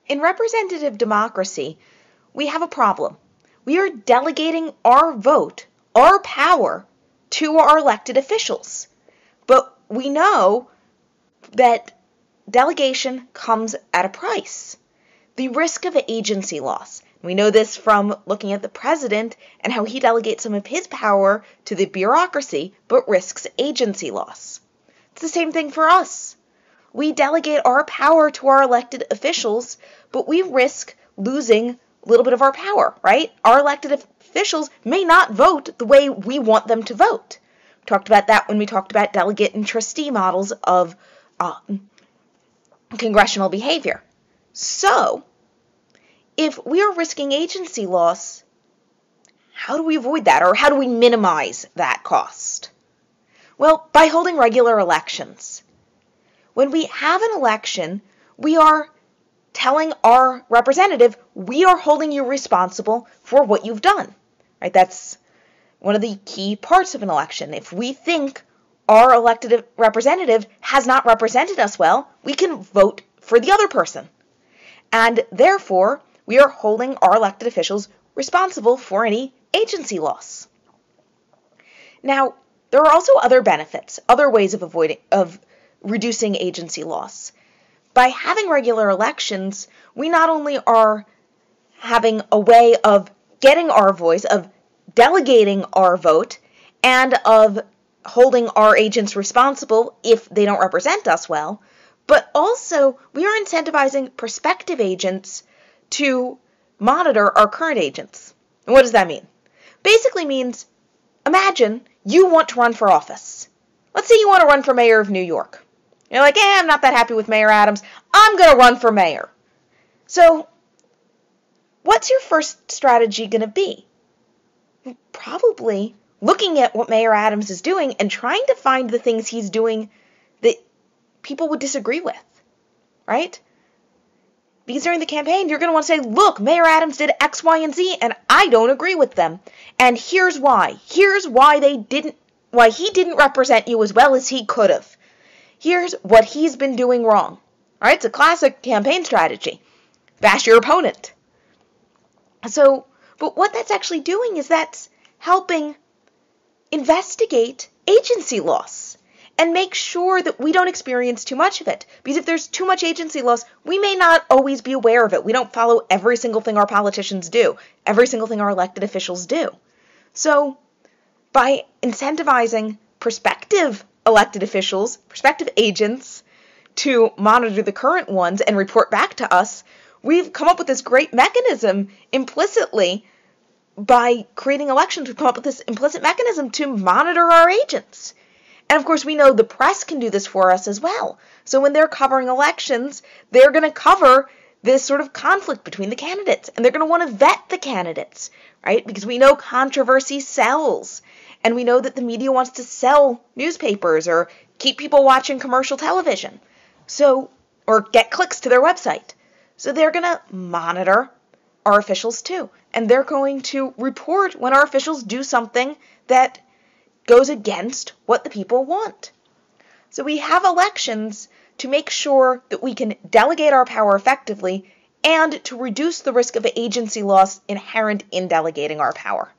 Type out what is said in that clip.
In representative democracy, we have a problem. We are delegating our vote, our power, to our elected officials. But we know that delegation comes at a price. The risk of agency loss. We know this from looking at the president and how he delegates some of his power to the bureaucracy, but risks agency loss. It's the same thing for us. We delegate our power to our elected officials, but we risk losing a little bit of our power, right? Our elected officials may not vote the way we want them to vote. We talked about that when we talked about delegate and trustee models of congressional behavior. So, if we are risking agency loss, how do we avoid that, or how do we minimize that cost? Well, by holding regular elections. When we have an election, we are telling our representative, we are holding you responsible for what you've done. Right? That's one of the key parts of an election. If we think our elected representative has not represented us well, we can vote for the other person. And therefore, we are holding our elected officials responsible for any agency loss. Now, there are also other benefits, other ways of reducing agency loss. By having regular elections, we not only are having a way of getting our voice, of delegating our vote, and of holding our agents responsible if they don't represent us well, but also we are incentivizing prospective agents to monitor our current agents. And what does that mean? Basically means, imagine you want to run for office. Let's say you want to run for mayor of New York. You're like, I'm not that happy with Mayor Adams. I'm going to run for mayor. So, what's your first strategy going to be? Probably looking at what Mayor Adams is doing and trying to find the things he's doing that people would disagree with, right? Because during the campaign, you're going to want to say, look, Mayor Adams did X, Y, and Z, and I don't agree with them. And here's why. Here's why he didn't represent you as well as he could have. Here's what he's been doing wrong. All right, it's a classic campaign strategy. Bash your opponent. So, but what that's actually doing is that's helping investigate agency loss and make sure that we don't experience too much of it. Because if there's too much agency loss, we may not always be aware of it. We don't follow every single thing our politicians do, every single thing our elected officials do. So, by incentivizing prospective elected officials, prospective agents, to monitor the current ones and report back to us, we've come up with this great mechanism implicitly by creating elections. We've come up with this implicit mechanism to monitor our agents. And of course, we know the press can do this for us as well. So when they're covering elections, they're going to cover this sort of conflict between the candidates, and they're going to want to vet the candidates, right? Because we know controversy sells. And we know that the media wants to sell newspapers or keep people watching commercial television. So, or get clicks to their website. So they're going to monitor our officials too. And they're going to report when our officials do something that goes against what the people want. So we have elections to make sure that we can delegate our power effectively and to reduce the risk of agency loss inherent in delegating our power.